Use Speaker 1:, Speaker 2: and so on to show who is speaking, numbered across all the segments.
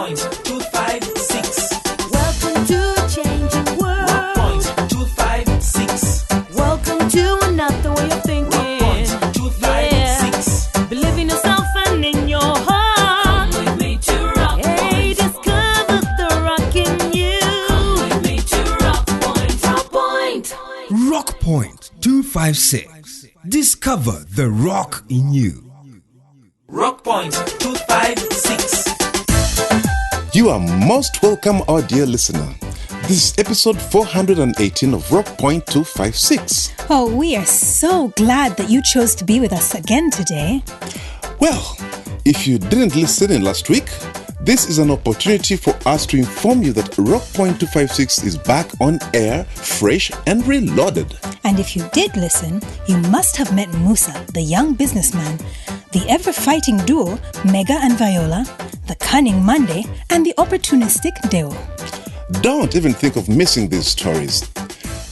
Speaker 1: Point 256.
Speaker 2: Welcome to a changing world.
Speaker 1: Rock Point 256.
Speaker 2: Welcome to another way of thinking.
Speaker 1: Rock Point 256.
Speaker 2: Yeah. Believe in yourself and in your heart.
Speaker 1: Come with me to Rock
Speaker 2: Hey,
Speaker 1: Point.
Speaker 2: discover the rock in you.
Speaker 1: Come with me to Rock Point. Rock Point.
Speaker 3: Rock Point 256. Discover the rock in you.
Speaker 1: Rock Point 256.
Speaker 4: You are most welcome, our dear listener. This is episode 418 of Rock Point 256.
Speaker 5: Oh, we are so glad that you chose to be with us again today.
Speaker 4: Well, if you didn't listen in last week, this is an opportunity for us to inform you that Rock Point 256 is back on air, fresh and reloaded.
Speaker 5: And if you did listen, you must have met Musa, the young businessman, the ever-fighting duo, Mega and Viola, the cunning Monday, and the opportunistic Deo.
Speaker 4: Don't even think of missing these stories.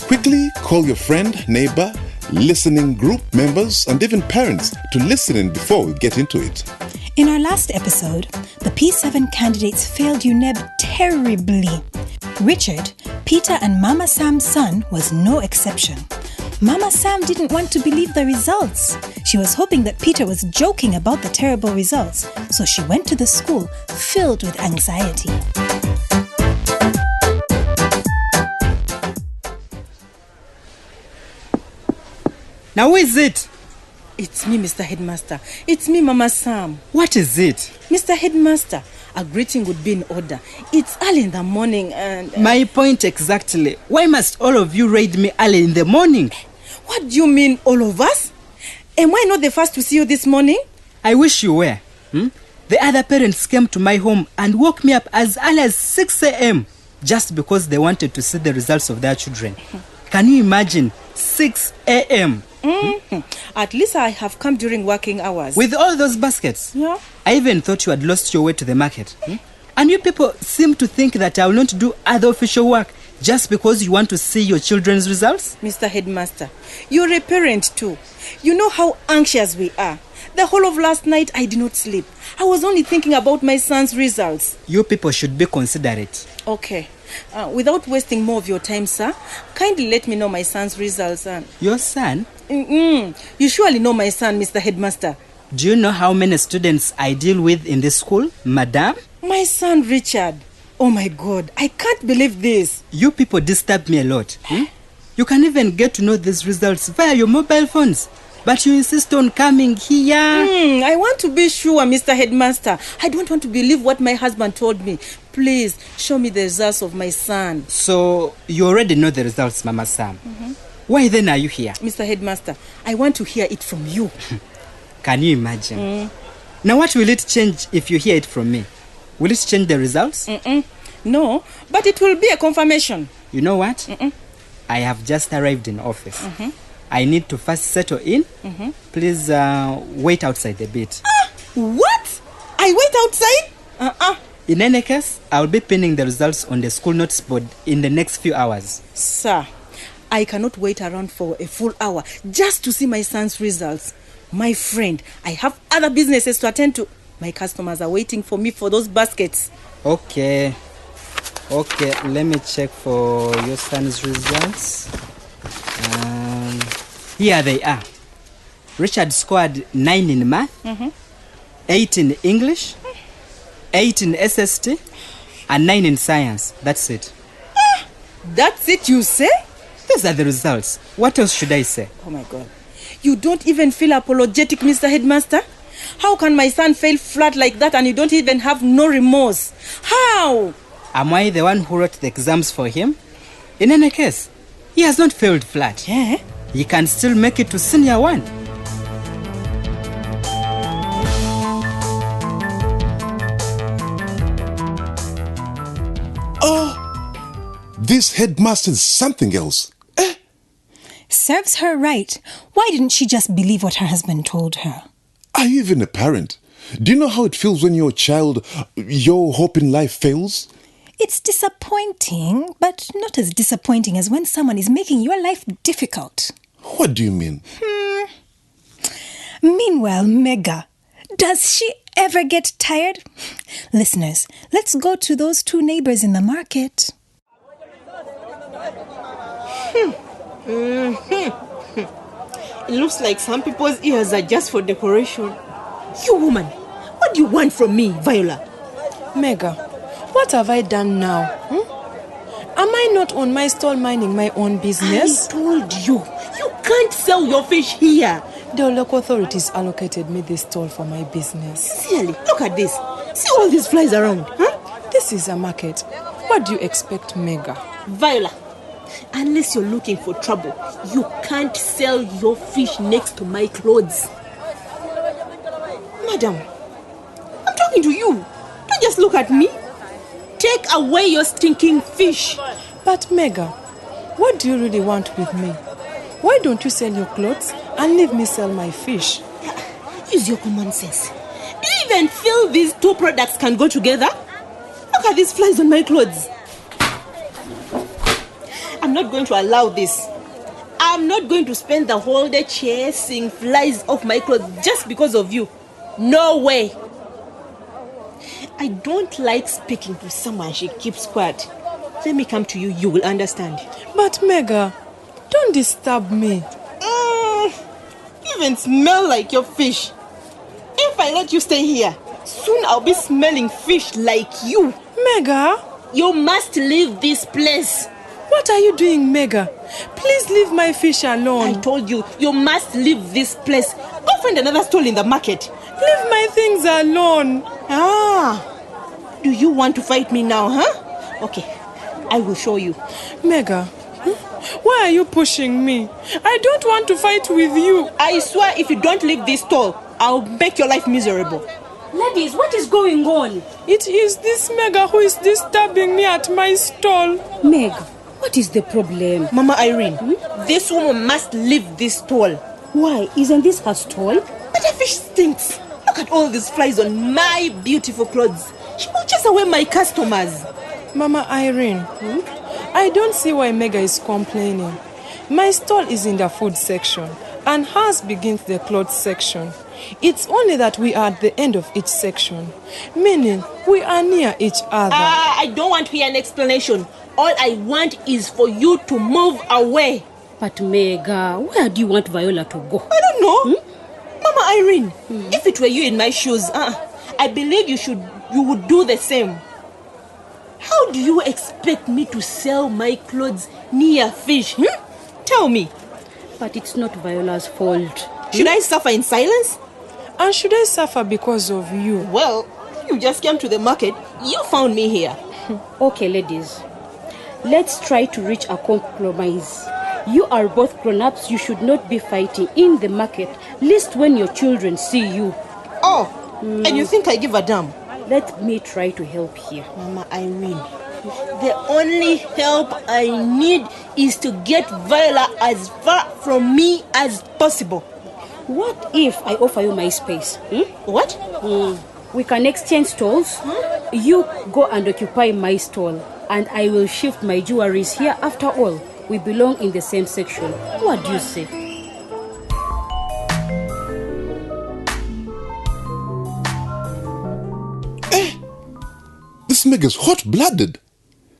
Speaker 4: Quickly call your friend, neighbor, listening group members, and even parents to listen in before we get into it.
Speaker 5: In our last episode, the P7 candidates failed UNEB terribly. Richard, Peter and Mama Sam's son, was no exception. Mama Sam didn't want to believe the results. She was hoping that Peter was joking about the terrible results, so she went to the school filled with anxiety.
Speaker 6: Now who is it?
Speaker 7: It's me, Mr. Headmaster. It's me, Mama Sam.
Speaker 6: What is it?
Speaker 7: Mr. Headmaster, a greeting would be in order. It's early in the morning and...
Speaker 6: My point exactly. Why must all of you raid me early in the morning?
Speaker 7: What do you mean, all of us? Am I not the first to see you this morning?
Speaker 6: I wish you were. The other parents came to my home and woke me up as early as 6 a.m. just because they wanted to see the results of their children. Can you imagine? 6 a.m.
Speaker 7: At least I have come during working hours.
Speaker 6: With all those baskets?
Speaker 7: Yeah.
Speaker 6: I even thought you had lost your way to the market. And you people seem to think that I will not do other official work just because you want to see your children's results?
Speaker 7: Mr. Headmaster, you're a parent too. You know how anxious we are. The whole of last night I did not sleep. I was only thinking about my son's results.
Speaker 6: You people should be considerate.
Speaker 7: Okay. Without wasting more of your time, sir, kindly let me know my son's results.
Speaker 6: Your son?
Speaker 7: You surely know my son, Mr. Headmaster.
Speaker 6: Do you know how many students I deal with in this school, madam?
Speaker 7: My son, Richard. Oh my God, I can't believe this.
Speaker 6: You people disturb me a lot. You can even get to know these results via your mobile phones. But you insist on coming here.
Speaker 7: I want to be sure, Mr. Headmaster. I don't want to believe what my husband told me. Please, show me the results of my son.
Speaker 6: So, you already know the results, Mama Sam. Why then are you here?
Speaker 7: Mr. Headmaster, I want to hear it from you.
Speaker 6: Can you imagine? Now, what will it change if you hear it from me? Will it change the results?
Speaker 7: No, but it will be a confirmation.
Speaker 6: You know what? I have just arrived in office. I need to first settle in. Please wait outside a bit.
Speaker 7: What? I wait outside?
Speaker 6: In any case, I'll be pinning the results on the school notice board in the next few hours.
Speaker 7: Sir, I cannot wait around for a full hour just to see my son's results. My friend, I have other businesses to attend to. My customers are waiting for me for those baskets.
Speaker 6: Okay, let me check for your son's results. Here they are. Richard scored 9 in math, 8 in English, 8 in SST, and 9 in science. That's it.
Speaker 7: That's it, you say?
Speaker 6: These are the results. What else should I say?
Speaker 7: Oh my God. You don't even feel apologetic, Mr. Headmaster? How can my son fail flat like that and you don't even have no remorse? How?
Speaker 6: Am I the one who wrote the exams for him? In any case, he has not failed flat.
Speaker 7: Yeah?
Speaker 6: He can still make it to senior 1.
Speaker 4: This headmaster is something else.
Speaker 5: Serves her right. Why didn't she just believe what her husband told her?
Speaker 4: Are you even a parent? Do you know how it feels when your child, your hope in life fails?
Speaker 5: It's disappointing, but not as disappointing as when someone is making your life difficult.
Speaker 4: What do you mean?
Speaker 5: Meanwhile, Mega, does she ever get tired? Listeners, let's go to those two neighbors in the market.
Speaker 7: It looks like some people's ears are just for decoration. You woman, what do you want from me, Viola?
Speaker 8: Mega, what have I done now? Am I not on my stall minding my own business?
Speaker 7: I told you, you can't sell your fish here.
Speaker 8: The local authorities allocated me this stall for my business.
Speaker 7: Sincerely, look at this. See all these flies around, huh?
Speaker 8: This is a market. What do you expect, Mega?
Speaker 7: Viola, unless you're looking for trouble, you can't sell your fish next to my clothes. Madam, I'm talking to you. Don't just look at me. Take away your stinking fish.
Speaker 8: But Mega, what do you really want with me? Why don't you sell your clothes and leave me sell my fish?
Speaker 7: Use your common sense. Do you even feel these two products can go together? Look at these flies on my clothes. I'm not going to allow this. I'm not going to spend the whole day chasing flies off my clothes just because of you. No way. I don't like speaking to someone she keeps quiet. Let me come to you, you will understand.
Speaker 8: But Mega, don't disturb me.
Speaker 7: You even smell like your fish. If I let you stay here, soon I'll be smelling fish like you.
Speaker 8: Mega,
Speaker 7: You must leave this place.
Speaker 8: what are you doing, Mega? Please leave my fish
Speaker 7: I
Speaker 8: alone.
Speaker 7: told you, you must leave this place. Go find another stall in the market.
Speaker 8: Leave my things alone.
Speaker 7: Do you want to fight me now, huh? Okay, I will show you.
Speaker 8: Mega, why are you pushing me? I don't want to fight with you.
Speaker 7: I swear if you don't leave this stall, I'll make your life miserable.
Speaker 2: Ladies, what is going on?
Speaker 8: It is this Mega who is disturbing me at my stall.
Speaker 2: Meg, what is the problem?
Speaker 7: Mama Irene, this woman must leave this stall.
Speaker 2: Why? Isn't this her stall?
Speaker 7: But the fish stinks. Look at all these flies on my beautiful clothes. She will chase away my customers.
Speaker 8: Mama Irene, I don't see why Mega is complaining. My stall is in the food section and hers begins the clothes section. It's only that we are at the end of each section, meaning we are near each other.
Speaker 7: I don't want to hear an explanation. All I want is for you to move away.
Speaker 2: But Mega, where do you want Viola to go?
Speaker 7: I don't know. Mama Irene, if it were you in my shoes, I believe you would do the same. How do you expect me to sell my clothes near fish? Tell me.
Speaker 2: But it's not Viola's fault.
Speaker 7: Should I suffer in silence?
Speaker 8: And should I suffer because of you?
Speaker 7: Well, you just came to the market. You found me here.
Speaker 2: Okay, ladies. Let's try to reach a compromise. You are both grown-ups. You should not be fighting in the market, least when your children see you.
Speaker 7: And you think I give a damn?
Speaker 2: Let me try to help here.
Speaker 7: Mama Irene, the only help I need is to get Viola as far from me as possible.
Speaker 2: What if I offer you my space?
Speaker 7: What?
Speaker 2: We can exchange stalls. You go and occupy my stall, and I will shift my jewelries here. After all, we belong in the same section. What do you say?
Speaker 4: This Mega's hot-blooded.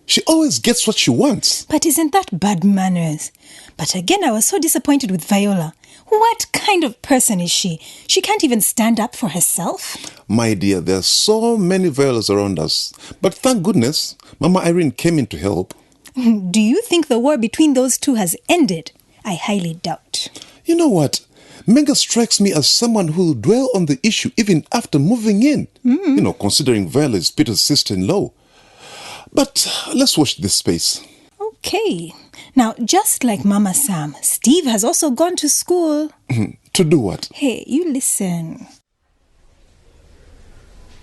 Speaker 4: She always gets what she wants.
Speaker 5: But isn't that bad manners? But again, I was so disappointed with Viola. What kind of person is she? She can't even stand up for herself.
Speaker 4: My dear, there are so many Violas around us. But thank goodness, Mama Irene came in to help.
Speaker 5: Do you think the war between those two has ended? I highly doubt.
Speaker 4: You know what? Mega strikes me as someone who will dwell on the issue even after moving in. Considering Viola is Peter's sister-in-law. But let's watch this space.
Speaker 5: Okay. Now, just like Mama Sam, Steve has also gone to school.
Speaker 4: To do what?
Speaker 5: Hey, you listen.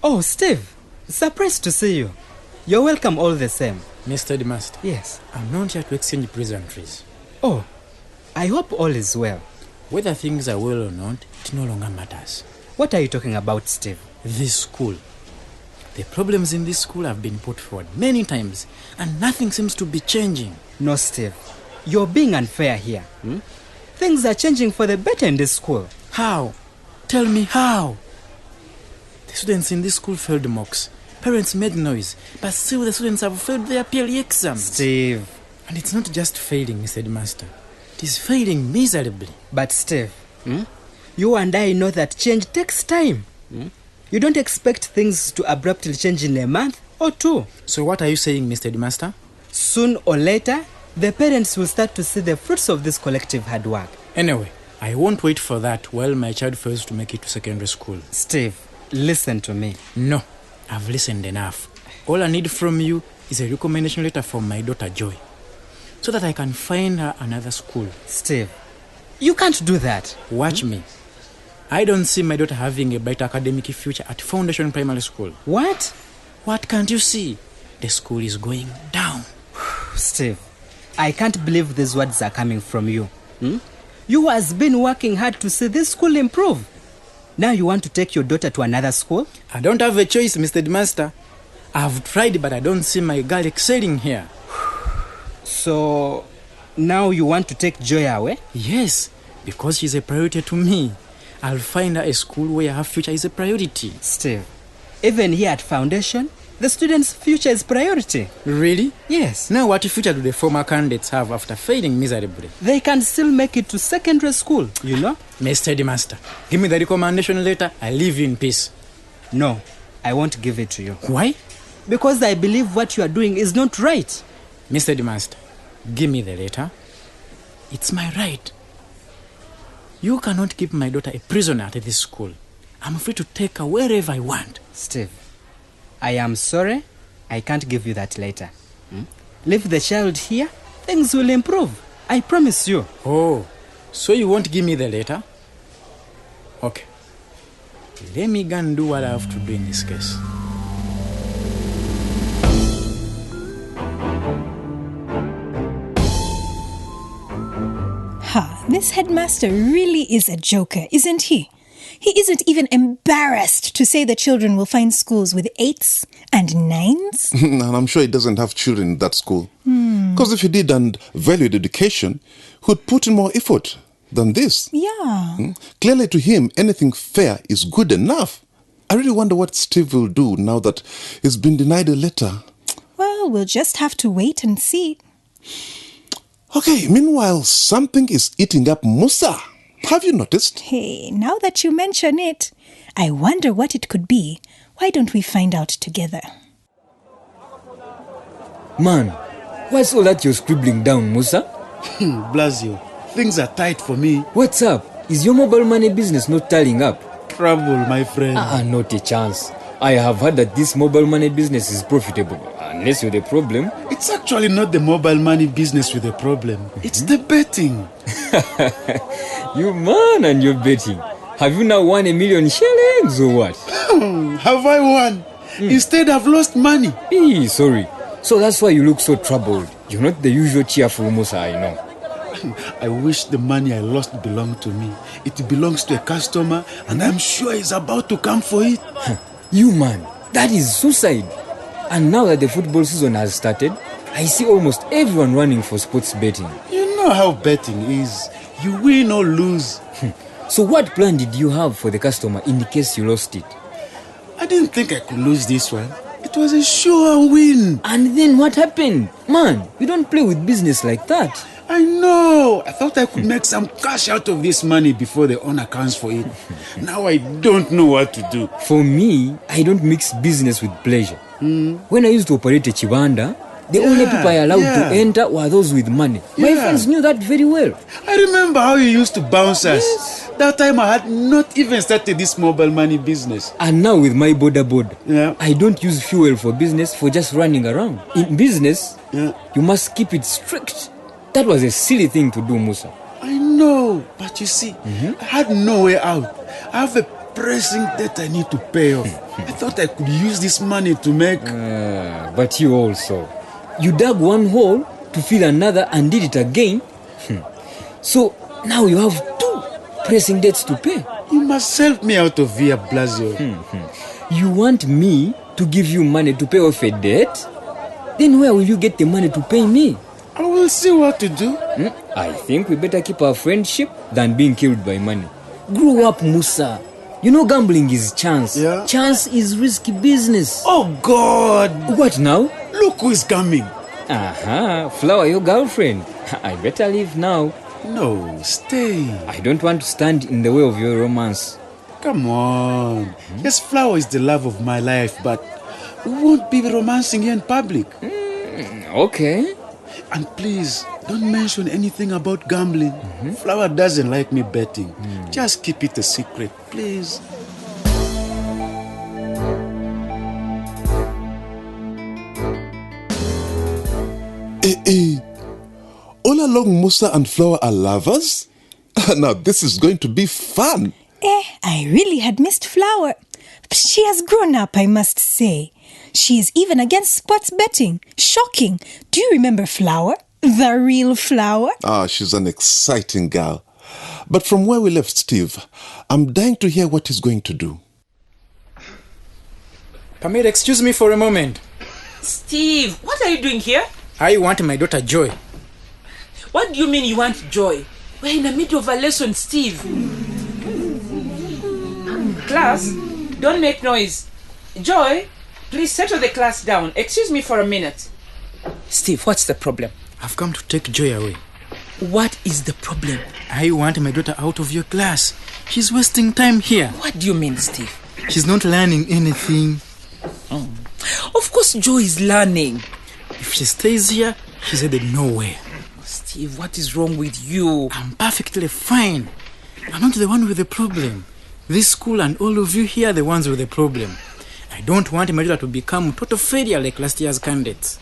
Speaker 6: Oh, Steve, surprised to see you. You're welcome all the same.
Speaker 9: Mr. Headmaster,
Speaker 6: Yes.
Speaker 9: I'm not here to exchange pleasantries.
Speaker 6: Oh, I hope all is well.
Speaker 9: Whether things are well or not, it no longer matters.
Speaker 6: What are you talking about, Steve?
Speaker 9: This school. The problems in this school have been put forward many times, and nothing seems to be changing.
Speaker 6: No, Steve. You're being unfair here. Things are changing for the better in this school.
Speaker 9: How? Tell me how. The students in this school failed mocks. Parents made noise, but still the students have failed their PLE exams.
Speaker 6: Steve.
Speaker 9: And it's not just failing, Mr. Headmaster. It is failing miserably.
Speaker 6: But Steve, you and I know that change takes time. You don't expect things to abruptly change in a month or two.
Speaker 9: So what are you saying, Mr. Headmaster?
Speaker 6: Soon or later, the parents will start to see the fruits of this collective hard work.
Speaker 9: Anyway, I won't wait for that while my child fails to make it to secondary school.
Speaker 6: Steve, listen to me.
Speaker 9: No, I've listened enough. All I need from you is a recommendation letter from my daughter Joy, so that I can find her another school.
Speaker 6: Steve, you can't do that.
Speaker 9: Watch me. I don't see my daughter having a bright academic future at Foundation Primary School.
Speaker 6: What?
Speaker 9: What can't you see? The school is going down.
Speaker 6: Steve, I can't believe these words are coming from you. You has been working hard to see this school improve. Now you want to take your daughter to another school?
Speaker 9: I don't have a choice, Mr. Headmaster. I've tried, but I don't see my girl excelling here.
Speaker 6: So, now you want to take Joy away?
Speaker 9: Yes, because she's a priority to me. I'll find her a school where her future is a priority.
Speaker 6: Steve, even here at Foundation, the student's future is priority.
Speaker 9: Really?
Speaker 6: Yes.
Speaker 9: Now what future do the former candidates have after failing miserably?
Speaker 6: They can still make it to secondary school, you know?
Speaker 9: Mr. Headmaster, give me the recommendation letter. I'll leave you in peace.
Speaker 6: No, I won't give it to you.
Speaker 9: Why?
Speaker 6: Because I believe what you are doing is not right.
Speaker 9: Mr. Headmaster, give me the letter. It's my right. You cannot keep my daughter a prisoner at this school. I'm free to take her wherever I want.
Speaker 6: Steve, I am sorry, I can't give you that letter. Leave the child here, things will improve. I promise you.
Speaker 9: Oh, so you won't give me the letter? Okay. Let me go and do what I have to do in this case.
Speaker 5: This headmaster really is a joker, isn't he? He isn't even embarrassed to say the children will find schools with 8s and 9s.
Speaker 4: And I'm sure he doesn't have children in that school. Because if he did and valued education, he would put in more effort than this.
Speaker 5: Yeah.
Speaker 4: Clearly to him, anything fair is good enough. I really wonder what Steve will do now that he's been denied a letter.
Speaker 5: Well, we'll just have to wait and see.
Speaker 4: Okay, meanwhile, something is eating up Musa. Have you noticed?
Speaker 5: Hey, now that you mention it, I wonder what it could be. Why don't we find out together?
Speaker 10: Man, what's all that you're scribbling down, Musa?
Speaker 11: Blasio, things are tight for me.
Speaker 10: What's up? Is your mobile money business not tallying up?
Speaker 11: Trouble, my friend.
Speaker 10: Not a chance. I have heard that this mobile money business is profitable. Unless you're the problem.
Speaker 11: It's actually not the mobile money business with the problem. It's the betting.
Speaker 10: You man and your betting. Have you now won 1 million shillings or what?
Speaker 11: Have I won? Instead, I've lost money.
Speaker 10: Sorry. So that's why you look so troubled. You're not the usual cheerful Musa I know.
Speaker 11: I wish the money I lost belonged to me. It belongs to a customer, and I'm sure he's about to come for it.
Speaker 10: You man, that is suicide. And now that the football season has started, I see almost everyone running for sports betting.
Speaker 11: You know how betting is. You win or lose.
Speaker 10: So what plan did you have for the customer in the case you lost it?
Speaker 11: I didn't think I could lose this one. It was a sure win.
Speaker 10: And then what happened? Man, you don't play with business like that.
Speaker 11: I know. I thought I could make some cash out of this money before the owner comes for it. Now I don't know what to do.
Speaker 10: For me, I don't mix business with pleasure. When I used to operate a chibanda, the only people I allowed to enter were those with money. My friends knew that very well.
Speaker 11: I remember how you used to bounce us. Yes. That time I had not even started this mobile money business.
Speaker 10: And now with my board, I don't use fuel for business for just running around. In business, you must keep it strict. That was a silly thing to do, Musa.
Speaker 11: I know, but you see, I had no way out. I have a pressing debt I need to pay off. I thought I could use this money to make...
Speaker 10: But you also. You dug one hole to fill another and did it again. So now you have 2 pressing debts to pay.
Speaker 11: You must help me out of here, Blasio.
Speaker 10: You want me to give you money to pay off a debt? Then where will you get the money to pay me?
Speaker 11: I will see what to do.
Speaker 10: I think we better keep our friendship than being killed by money. Grow up, Musa. You know gambling is chance.
Speaker 11: Yeah.
Speaker 10: Chance is risky business.
Speaker 11: Oh, God.
Speaker 10: What now?
Speaker 11: Look who is coming.
Speaker 10: Aha, Flower, your girlfriend. I better leave now.
Speaker 11: No, stay.
Speaker 10: I don't want to stand in the way of your romance.
Speaker 11: Come on. Yes, Flower is the love of my life, but we won't be romancing here in public.
Speaker 10: Okay.
Speaker 11: And please, don't mention anything about gambling. Flower doesn't like me betting. Just keep it a secret, please.
Speaker 4: All along Musa and Flower are lovers? Now this is going to be fun.
Speaker 5: I really had missed Flower. She has grown up, I must say. She is even against sports betting. Shocking. Do you remember Flower? The real Flower?
Speaker 4: She's an exciting girl. But from where we left Steve, I'm dying to hear what he's going to do.
Speaker 9: Pamela, excuse me for a moment.
Speaker 7: Steve, what are you doing here?
Speaker 9: I want my daughter Joy.
Speaker 7: What do you mean you want Joy? We're in the middle of a lesson, Steve. Class, don't make noise. Joy, please settle the class down. Excuse me for a minute. Steve, what's the problem?
Speaker 9: I've come to take Joy away.
Speaker 7: What is the problem?
Speaker 9: I want my daughter out of your class. She's wasting time here.
Speaker 7: What do you mean, Steve?
Speaker 9: She's not learning anything.
Speaker 7: Of course Joy is learning.
Speaker 9: If she stays here, she's headed nowhere.
Speaker 7: Steve, what is wrong with you?
Speaker 9: I'm perfectly fine. I'm not the one with the problem. This school and all of you here are the ones with the problem. I don't want my daughter to become total failure like last year's candidates.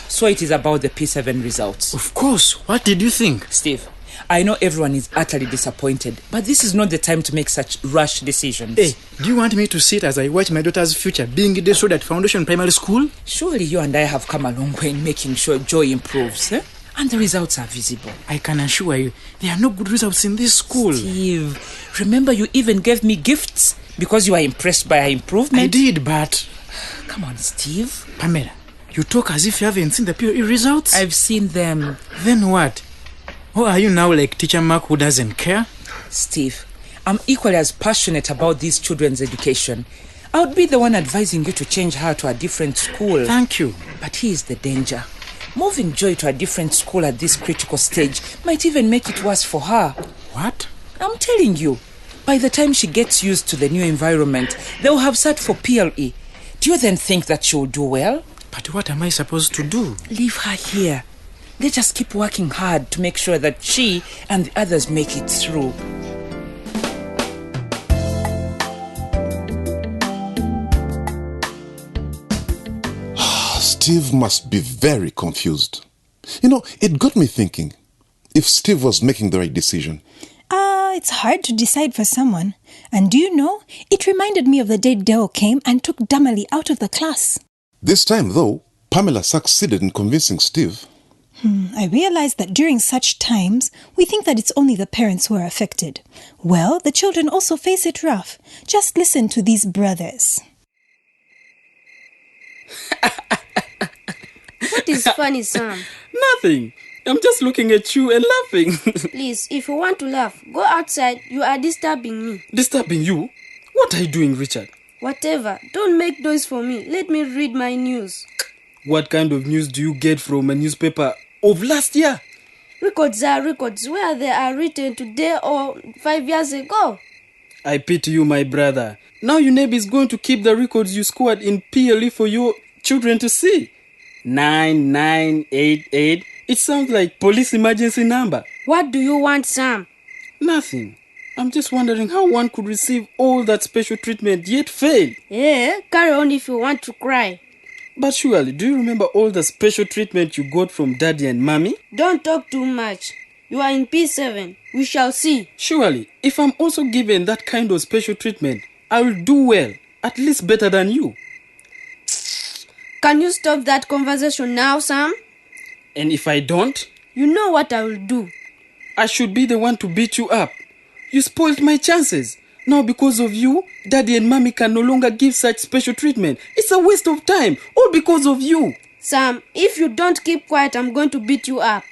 Speaker 7: So it is about the P7 results.
Speaker 9: Of course. What did you think?
Speaker 7: Steve, I know everyone is utterly disappointed, but this is not the time to make such rash decisions.
Speaker 9: Hey, do you want me to sit as I watch my daughter's future being destroyed at Foundation Primary School?
Speaker 7: Surely you and I have come a long way in making sure Joy improves, eh? And the results are visible.
Speaker 9: I can assure you, there are no good results in this school.
Speaker 7: Steve, remember you even gave me gifts because you are impressed by her improvement?
Speaker 9: I did, but...
Speaker 7: Come on, Steve.
Speaker 9: Pamela, you talk as if you haven't seen the POE results.
Speaker 7: I've seen them.
Speaker 9: Then what? Or are you now like Teacher Mark who doesn't care?
Speaker 7: Steve, I'm equally as passionate about these children's education. I would be the one advising you to change her to a different school.
Speaker 9: Thank you.
Speaker 7: But here's the danger. Moving Joy to a different school at this critical stage might even make it worse for her.
Speaker 9: What?
Speaker 7: I'm telling you. By the time she gets used to the new environment, they'll have sat for PLE. Do you then think that she'll do well?
Speaker 9: But what am I supposed to do?
Speaker 7: Leave her here. Let's just keep working hard to make sure that she and the others make it through.
Speaker 4: Steve must be very confused. You know, it got me thinking if Steve was making the right decision.
Speaker 5: It's hard to decide for someone. And do you know, it reminded me of the day Deo came and took Damali out of the class.
Speaker 4: This time, though, Pamela succeeded in convincing Steve.
Speaker 5: I realized that during such times, we think that it's only the parents who are affected. Well, the children also face it rough. Just listen to these brothers.
Speaker 12: What is funny, Sam?
Speaker 9: Nothing. I'm just looking at you and laughing.
Speaker 12: Please, if you want to laugh, go outside. You are disturbing me.
Speaker 9: Disturbing you? What are you doing, Richard?
Speaker 12: Whatever. Don't make noise for me. Let me read my news.
Speaker 9: What kind of news do you get from a newspaper of last year?
Speaker 12: Records are records, where they are written today or 5 years ago.
Speaker 9: I pity you, my brother. Now UNEB is going to keep the records you scored in PLE for your children to see. 9988. It sounds like police emergency number.
Speaker 12: What do you want, Sam?
Speaker 9: Nothing. I'm just wondering how one could receive all that special treatment yet fail.
Speaker 12: Yeah, carry on if you want to cry.
Speaker 9: But surely, do you remember all the special treatment you got from Daddy and Mommy?
Speaker 12: Don't talk too much. You are in P7. We shall see.
Speaker 9: Surely, if I'm also given that kind of special treatment, I will do well, at least better than you.
Speaker 12: Can you stop that conversation now, Sam?
Speaker 9: And if I don't?
Speaker 12: You know what I will do.
Speaker 9: I should be the one to beat you up. You spoiled my chances. Now because of you, Daddy and Mommy can no longer give such special treatment. It's a waste of time, all because of you.
Speaker 12: Sam, if you don't keep quiet, I'm going to beat you up.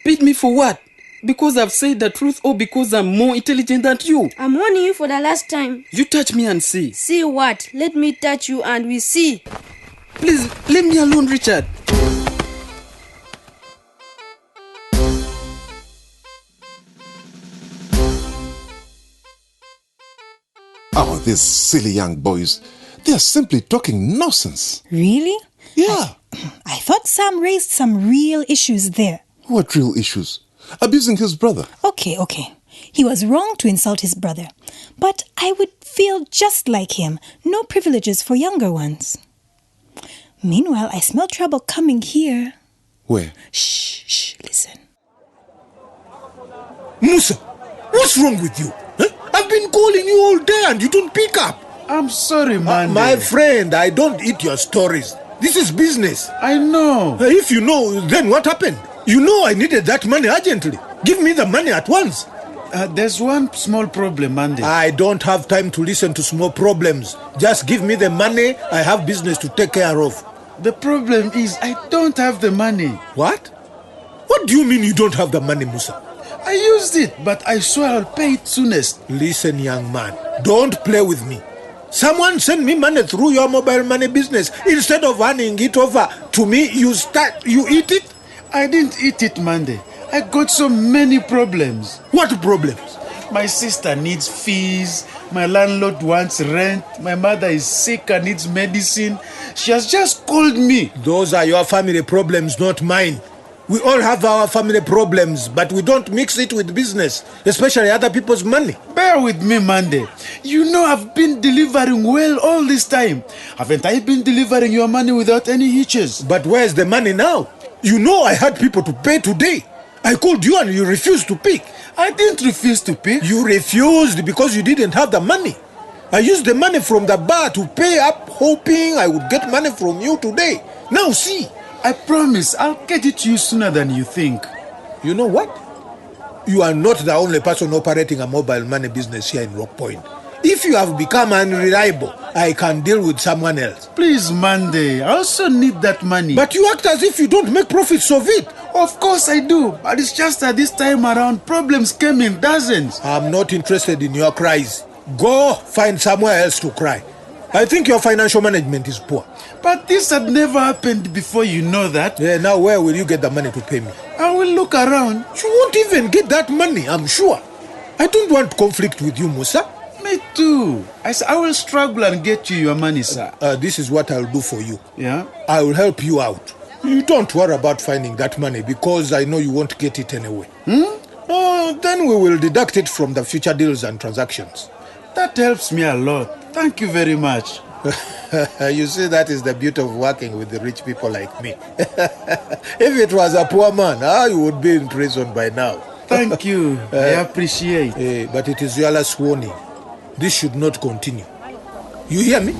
Speaker 9: Beat me for what?
Speaker 13: because I've said the truth or because I'm more intelligent than you?
Speaker 12: I'm warning you for the last time.
Speaker 13: You touch me and see.
Speaker 12: See what? Let me touch you and we see.
Speaker 13: Please, leave me alone, Richard.
Speaker 4: Oh, these silly young boys. They are simply talking nonsense.
Speaker 5: Really?
Speaker 4: Yeah.
Speaker 5: I thought Sam raised some real issues there.
Speaker 4: What real issues? Abusing his brother.
Speaker 5: Okay. He was wrong to insult his brother. But I would feel just like him. No privileges for younger ones. Meanwhile, I smell trouble coming here.
Speaker 4: Where?
Speaker 5: Shh, listen.
Speaker 14: Musa, what's wrong with you? Huh? I've been calling you all day and you don't pick up.
Speaker 11: I'm sorry, man.
Speaker 14: My friend, I don't eat your stories. This is business.
Speaker 11: I know.
Speaker 14: If you know, then what happened? You know I needed that money urgently. Give me the money at once.
Speaker 11: There's one small problem, Mandy.
Speaker 14: I don't have time to listen to small problems. Just give me the money. I have business to take care of.
Speaker 11: The problem is I don't have the money.
Speaker 14: What? What do you mean you don't have the money, Musa?
Speaker 11: I used it, but I swear I'll pay it soonest.
Speaker 14: Listen, young man, don't play with me. Someone send me money through your mobile money business. Instead of handing it over to me, you eat it?
Speaker 11: I didn't eat it, Monday. I got so many problems.
Speaker 14: What problems?
Speaker 11: My sister needs fees. My landlord wants rent. My mother is sick and needs medicine. She has just called me.
Speaker 14: Those are your family problems, not mine. We all have our family problems, but we don't mix it with business, especially other people's money.
Speaker 11: Bear with me, Monday. You know I've been delivering well all this time. Haven't I been delivering your money without any hitches?
Speaker 14: But where's the money now? You know I had people to pay today. I called you and you refused to pick.
Speaker 11: I didn't refuse to pick.
Speaker 14: You refused because you didn't have the money. I used the money from the bar to pay up, hoping I would get money from you today. Now see.
Speaker 11: I promise I'll get it to you sooner than you think.
Speaker 14: You know what? You are not the only person operating a mobile money business here in Rock Point. If you have become unreliable, I can deal with someone else.
Speaker 11: Please, Monday, I also need that money.
Speaker 14: But you act as if you don't make profits of it.
Speaker 11: Of course I do, but it's just that this time around problems came in dozens.
Speaker 14: I'm not interested in your cries. Go find somewhere else to cry. I think your financial management is poor.
Speaker 11: But this had never happened before, you know that.
Speaker 14: Yeah, now where will you get the money to pay me?
Speaker 11: I will look around.
Speaker 14: You won't even get that money, I'm sure. I don't want conflict with you, Musa.
Speaker 11: Me too. I will struggle and get you your money, sir.
Speaker 14: This is what I'll do for you.
Speaker 11: Yeah?
Speaker 14: I will help you out. You don't worry about finding that money because I know you won't get it anyway. Then we will deduct it from the future deals and transactions.
Speaker 11: That helps me a lot. Thank you very much.
Speaker 14: You see, that is the beauty of working with the rich people like me. If it was a poor man, you would be in prison by now.
Speaker 11: Thank you. I appreciate.
Speaker 14: But it is your last warning. This should not continue. You hear me?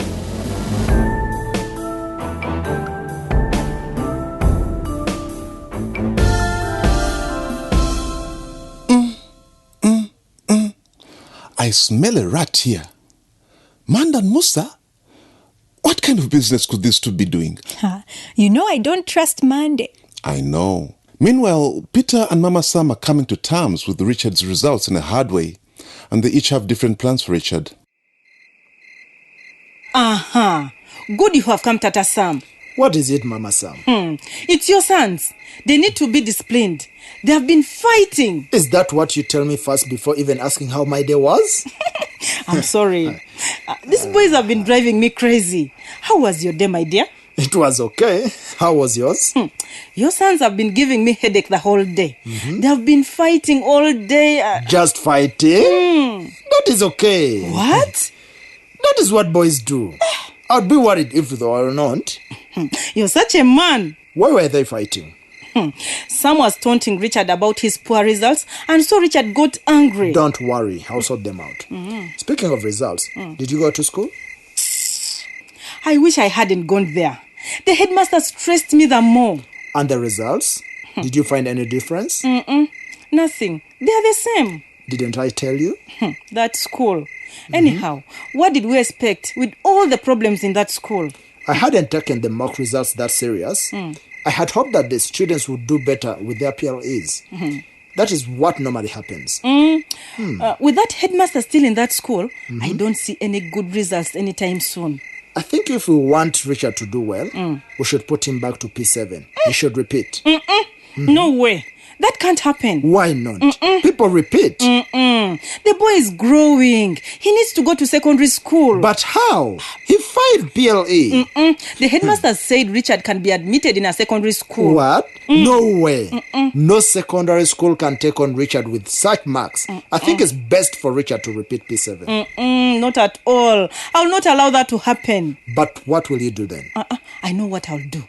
Speaker 4: I smell a rat here. Manda and Musa? What kind of business could these two be doing?
Speaker 5: You know I don't trust Monday.
Speaker 4: I know. Meanwhile, Peter and Mama Sam are coming to terms with Richard's results in a hard way, and they each have different plans for Richard.
Speaker 7: Good you have come, Tata Sam.
Speaker 15: What is it, Mama Sam?
Speaker 7: It's your sons. They need to be disciplined. They have been fighting.
Speaker 15: Is that what you tell me first before even asking how my day was?
Speaker 7: I'm sorry. These boys have been driving me crazy. How was your day, my dear?
Speaker 15: It was okay. How was yours?
Speaker 7: Your sons have been giving me headache the whole day. They have been fighting all day.
Speaker 15: Just fighting? That is okay.
Speaker 7: What?
Speaker 15: That is what boys do. I'd be worried if they were not.
Speaker 7: You're such a man.
Speaker 15: Why were they fighting?
Speaker 7: Sam was taunting Richard about his poor results, and so Richard got angry.
Speaker 15: Don't worry, I'll sort them out. Speaking of results, did you go to school?
Speaker 7: I wish I hadn't gone there. The headmaster stressed me the more.
Speaker 15: And the results? Did you find any difference?
Speaker 7: Nothing. They are the same.
Speaker 15: Didn't I tell you?
Speaker 7: That school. Anyhow, what did we expect with all the problems in that school?
Speaker 15: I hadn't taken the mock results that serious. I had hoped that the students would do better with their PLEs. That is what normally happens.
Speaker 7: With that headmaster still in that school, I don't see any good results anytime soon.
Speaker 15: I think if we want Richard to do well, we should put him back to P7. He should repeat.
Speaker 7: No way. That can't happen.
Speaker 15: Why not? People repeat.
Speaker 7: The boy is growing. He needs to go to secondary school.
Speaker 15: But how? He failed PLE.
Speaker 7: The headmaster said Richard can be admitted in a secondary school.
Speaker 15: What? No way. No secondary school can take on Richard with such marks. I think it's best for Richard to repeat P7.
Speaker 7: Not at all. I'll not allow that to happen.
Speaker 15: But what will you do then?
Speaker 7: I know what I'll do.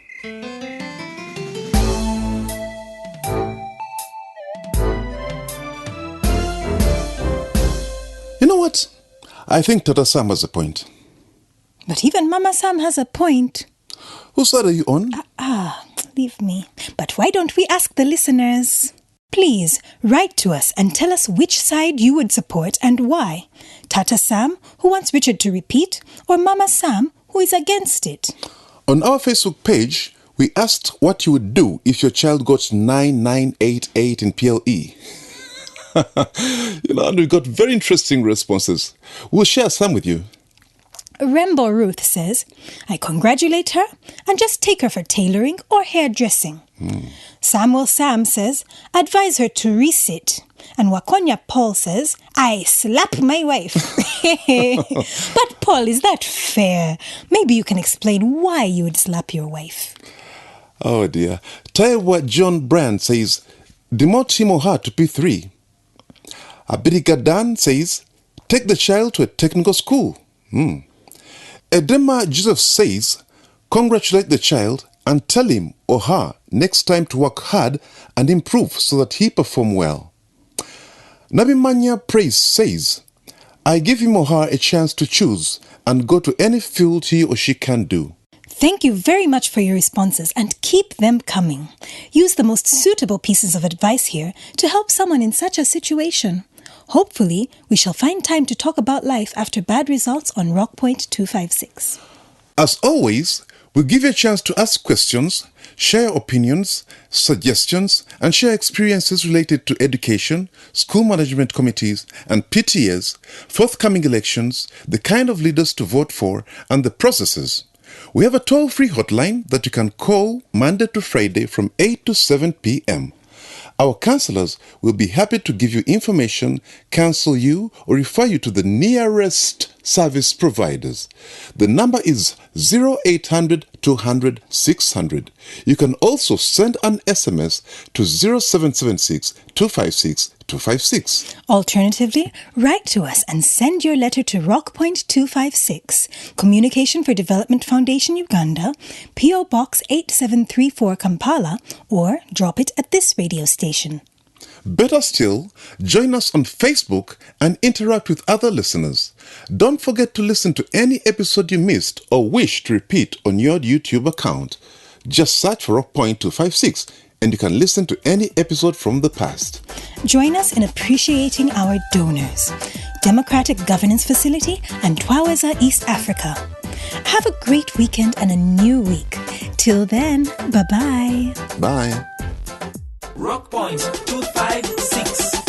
Speaker 4: You know what? I think Tata Sam has a point.
Speaker 5: But even Mama Sam has a point.
Speaker 4: Whose side are you on?
Speaker 5: Leave me. But why don't we ask the listeners? Please write to us and tell us which side you would support and why. Tata Sam, who wants Richard to repeat, or Mama Sam, who is against it?
Speaker 4: On our Facebook page, we asked what you would do if your child got 9988 in PLE. And we got very interesting responses. We'll share some with you.
Speaker 5: Rembo Ruth says, I congratulate her and just take her for tailoring or hairdressing. Samuel Sam says, advise her to resit. And Wakonya Paul says, I slap my wife. But Paul, is that fair? Maybe you can explain why you would slap your wife.
Speaker 4: Oh dear. Taiwa John Brand says, demote him or her to P3. Abirigadan says, take the child to a technical school. Edema Joseph says, congratulate the child and tell him or her next time to work hard and improve so that he perform well. Nabimanya Praise says, I give him or her a chance to choose and go to any field he or she can do.
Speaker 5: Thank you very much for your responses and keep them coming. Use the most suitable pieces of advice here to help someone in such a situation. Hopefully, we shall find time to talk about life after bad results on Rockpoint 256.
Speaker 4: As always, we'll give you a chance to ask questions, share opinions, suggestions, and share experiences related to education, school management committees, and PTAs, forthcoming elections, the kind of leaders to vote for, and the processes. We have a toll-free hotline that you can call Monday to Friday from 8 to 7 p.m. Our counselors will be happy to give you information, counsel you, or refer you to the nearest service providers. The number is 0800 200 600. You can also send an SMS to 0776 256 256.
Speaker 5: Alternatively, write to us and send your letter to Rockpoint 256, Communication for Development Foundation, Uganda, P.O. Box 8734, Kampala, or drop it at this radio station.
Speaker 4: Better still, join us on Facebook and interact with other listeners. Don't forget to listen to any episode you missed or wish to repeat on your YouTube account. Just search for Rockpoint 256 and you can listen to any episode from the past.
Speaker 5: Join us in appreciating our donors, Democratic Governance Facility and Twaweza East Africa. Have a great weekend and a new week. Till then, bye-bye.
Speaker 4: Bye.
Speaker 1: Rockpoint 256.